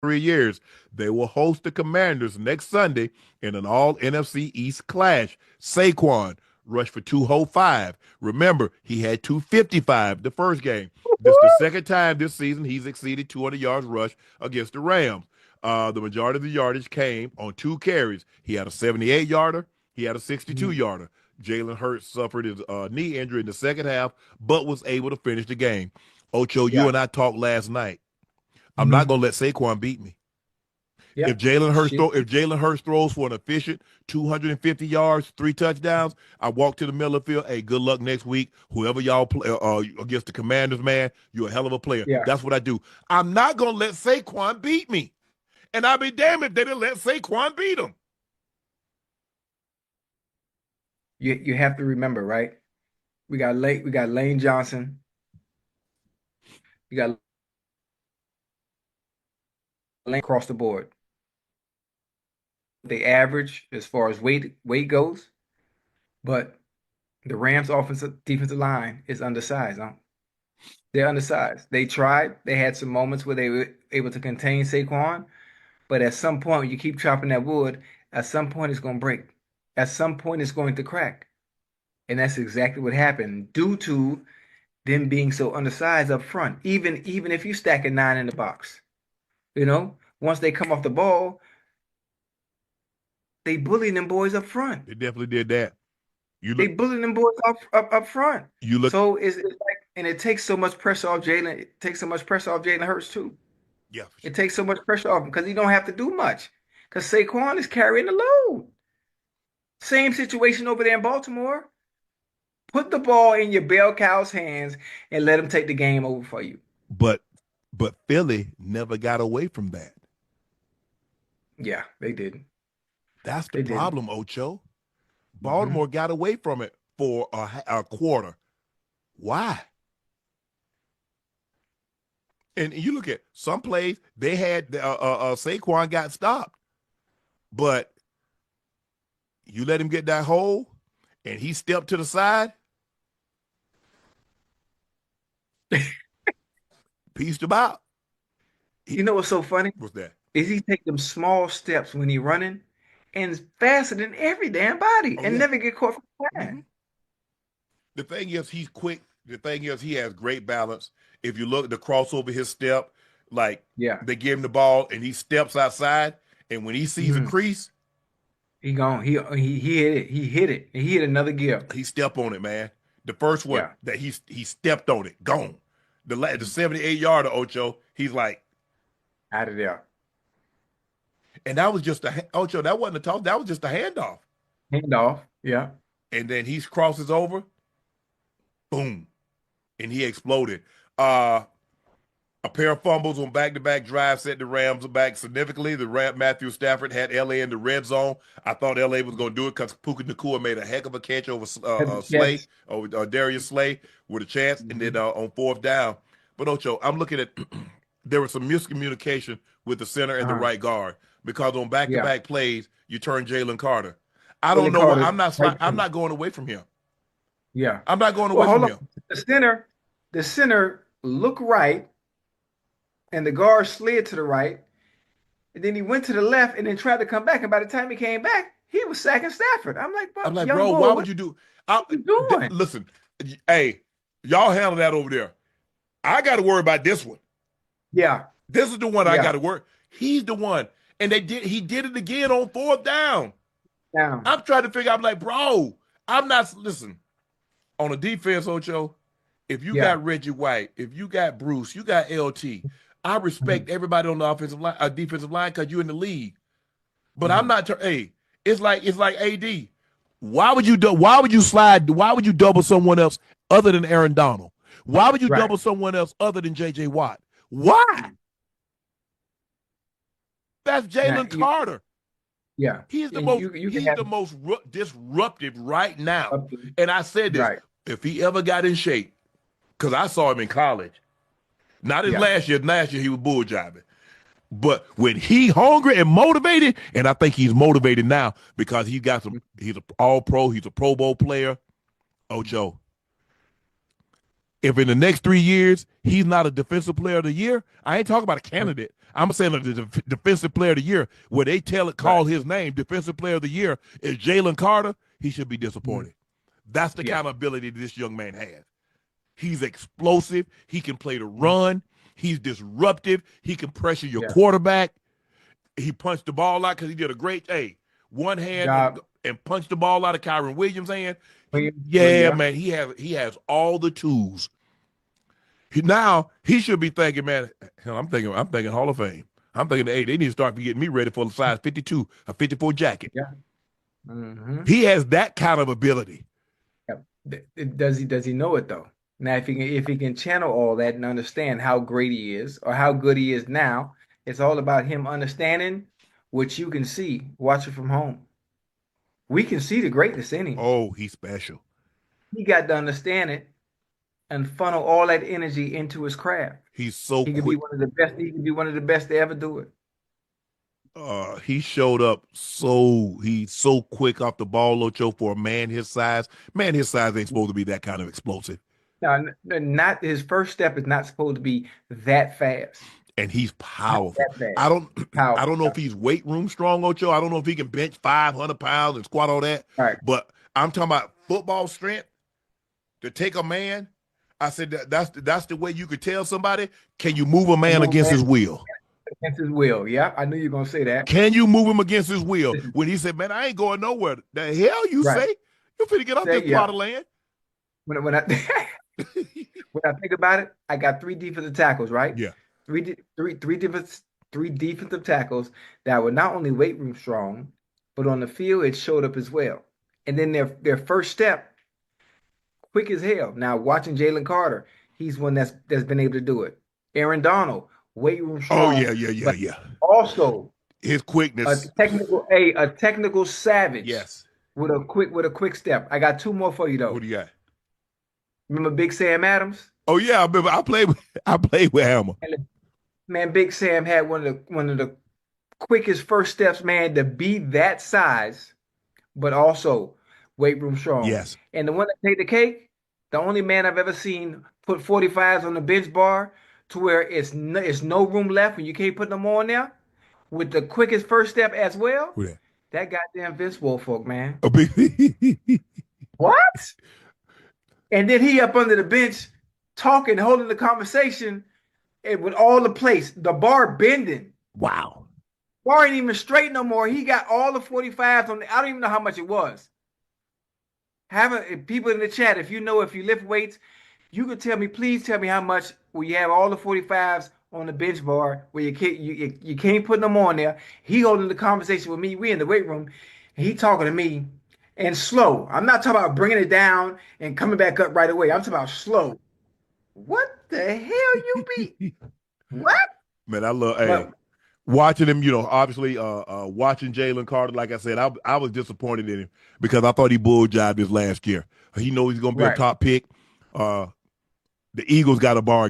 3 years. They will host the Commanders next Sunday in an all NFC East clash. Saquon rushed for 205. Remember, he had 255 the first game. This is the second time this season he's exceeded 200 yards rush against the Rams. The majority of the yardage came on 2 carries. He had a 78-yarder. He had a 62-yarder. Jalen Hurts suffered his knee injury in the second half, but was able to finish the game. Ocho, you Yeah. and I talked last night. I'm not gonna let Saquon beat me. Yeah. If Jalen Hurts throws for an efficient 250 yards, 3 touchdowns, I walk to the middle of the field. Hey, good luck next week. Whoever y'all play against the Commanders, man, you're a hell of a player. Yeah. That's what I do. I'm not gonna let Saquon beat me, and I'll be damned if they didn't let Saquon beat him. You have to remember, right? We got Lane Johnson. We got Lane across the board. They average as far as weight goes, but the Rams defensive line is undersized, huh? They're undersized. They tried. They had some moments where they were able to contain Saquon, but at some point, you keep chopping that wood, at some point it's going to break. At some point it's going to crack. And that's exactly what happened due to them being so undersized up front. Even if you stack a 9 in the box, once they come off the ball, they bully them boys up front. They definitely did that. They bully them boys up front. You look. So it's like, and it takes so much pressure off Jalen. It takes so much pressure off Jalen Hurts too. Yeah. It takes so much pressure off him because he don't have to do much. Because Saquon is carrying the load. Same situation over there in Baltimore. Put the ball in your bell cow's hands and let him take the game over for you. But Philly never got away from that. Yeah, they didn't. That's the problem, Ocho. Baltimore got away from it for a quarter. Why? And you look at some plays, they had Saquon got stopped. But you let him get that hole and he stepped to the side. Pieced him out. You know what's so funny? What's that? Is he take them small steps when he running and faster than every damn body and never get caught from behind. The thing is, he's quick. The thing is, he has great balance. If you look at the crossover, his step, like they give him the ball and he steps outside, and when he sees a crease, he gone. He hit it. He hit it. And he hit another gear. He stepped on it, man. The first one that he stepped on it, gone. The 78-yarder, Ocho, he's like out of there. And that was just Ocho. That wasn't a toss. That was just a handoff. Handoff, yeah. And then he crosses over, boom, and he exploded. A pair of fumbles on back-to-back drives set the Rams back significantly. Matthew Stafford had LA in the red zone. I thought LA was going to do it because Puka Nacua made a heck of a catch over Slay, over Darius Slay with a chance, and then on fourth down. But Ocho, I'm looking at there was some miscommunication with the center and the right guard because on back-to-back plays you turn Jalen Carter. I don't know. I'm not going away from him. Yeah, I'm not going away from him. The center looked right. And the guard slid to the right, and then he went to the left, and then tried to come back. And by the time he came back, he was sacking Stafford. I'm like, bro, why would you do? What you doing? Listen, hey, y'all handle that over there. I got to worry about this one. Yeah, this is the one I got to worry. He's the one, and he did it again on fourth down. I'm trying to figure out. I'm like, bro, I'm not. Listen, on the defense, Ocho, if you got Reggie White, if you got Bruce, you got LT. I respect everybody on the offensive line, defensive line, because you're in the league. But I'm not. Hey, it's like AD. Why would you slide? Why would you double someone else other than Aaron Donald? Why would you double someone else other than J.J. Watt? Why? That's Jalen Carter. Yeah, he's the most disruptive right now. And I said this: if he ever got in shape, because I saw him in college. Not as last year. Last year he was bull jiving. But when he hungry and motivated, and I think he's motivated now because he's an all-pro, he's a Pro Bowl player. Ocho, If in the next 3 years he's not a defensive player of the year, I ain't talking about a candidate. I'm saying the defensive player of the year, where they call his name, defensive player of the year, is Jalen Carter, he should be disappointed. That's the kind of ability this young man has. He's explosive. He can play the run. He's disruptive. He can pressure your quarterback. He punched the ball out because he did a great, one hand and punched the ball out of Kyron Williams' hand. Man, he has all the tools. Now he should be thinking, man, I'm thinking Hall of Fame. I'm thinking, hey, they need to start getting me ready for the size 52, a 54 jacket. Yeah. Mm-hmm. He has that kind of ability. Does he know it though? Now, if he can channel all that and understand how great he is or how good he is now, it's all about him understanding what you can see. Watch it from home. We can see the greatness in him. Oh, he's special. He got to understand it and funnel all that energy into his craft. He's so he could be one of the best. He could be one of the best to ever do it. He showed up he's so quick off the ball, Ocho, for a man his size. Man his size ain't supposed to be that kind of explosive. No, not his first step is not supposed to be that fast. And he's powerful. I don't know if he's weight room strong, Ocho. I don't know if he can bench 500 pounds and squat all that. Right. But I'm talking about football strength. To take a man, I said that's the way you could tell somebody. Can you move a man against his will? Against his will, yeah. I knew you were gonna say that. Can you move him against his will? When he said, "Man, I ain't going nowhere." The hell you say? You finna get off this plot of land? When I think about it, I got 3 defensive tackles, right? Yeah. Three defensive tackles that were not only weight room strong, but on the field it showed up as well. And then their first step, quick as hell. Now watching Jalen Carter, he's one that's been able to do it. Aaron Donald, weight room strong. Oh yeah. Also his quickness, a technical savage. Yes. With a quick step. I got 2 more for you though. What do you got? Remember Big Sam Adams? Oh yeah, I remember. I played with Hammer. Man, Big Sam had one of the quickest first steps, man, to be that size, but also weight room strong. Yes. And the one that take the cake, the only man I've ever seen put 45s on the bench bar to where it's no room left when you can't put them on there, with the quickest first step as well. Who that? That goddamn Vince Wilfork, man. What? And then he up under the bench talking, holding the conversation, and with all the place, the bar bending. Wow. Bar ain't even straight no more. He got all the 45s on I don't even know how much it was. People in the chat, if you lift weights, you could please tell me how much when you have all the 45s on the bench bar where you can't put them on there. He holding the conversation with me. We in the weight room. And he talking to me and slow. I'm not talking about bringing it down and coming back up right away. I'm talking about slow. What the hell you be? What? Man, I love watching him, obviously watching Jalen Carter. Like I said, I was disappointed in him because I thought he bull-jived his last year. He knows he's going to be a top pick. The Eagles got a bar